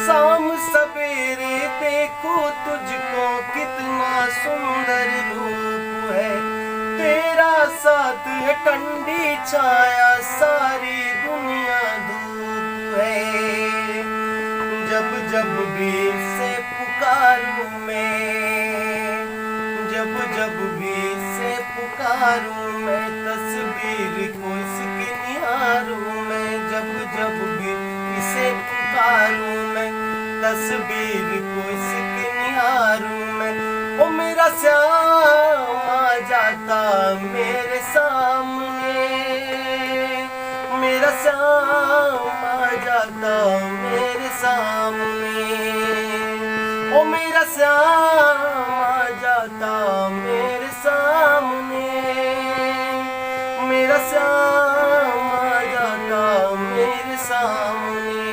शाम सवेरे देखो तुझको कितना सुंदर रूप है, तेरा साथ है ठंडी छाया सारी दुनिया धूप है। जब जब भी से पुकारूं मैं, जब जब भी से पुकारूं मैं, तस्वीर को इसकी निहारूं मैं। जब जब भी इसे पुकारूं मैं, तस्वीर को इसकी निहारूं मैं। ओ मेरा श्याम आ जाता मेरे सामने, मेरा श्याम आ जाता मेरे सामने। ओ मेरा श्याम आ जाता मेरे सामने, मेरा श्याम आ जाता मेरे सामने।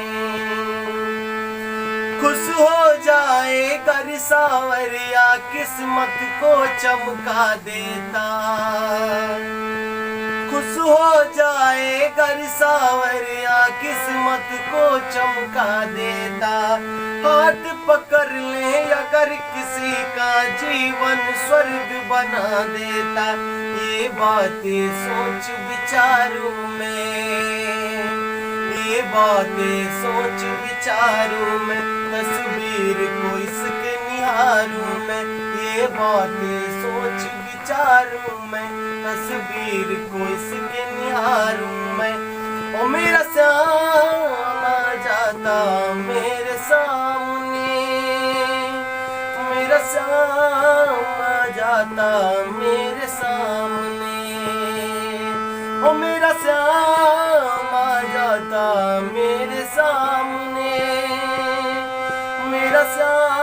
खुश हो जाए कर सावरिया किस्मत को चमका देता, खुश हो जाए कर सावरिया किस्मत को चमका देता। हाथ पकड़ ले अगर किसी का जीवन स्वर्ग बना देता। ये बातें सोच विचारूं मैं, ये बातें सोच विचारूं मैं, तस्वीर को इसके निहारूं मैं। ये बातें सोच विचारूं मैं, तस्वीर को इसके निहारूं मैं। ओ मेरा श्याम आ जाता मेरे सामने, मेरा श्याम आ जाता मेरे सामने। ओ मेरा श्याम आ जाता मेरे सामने, मेरा श्याम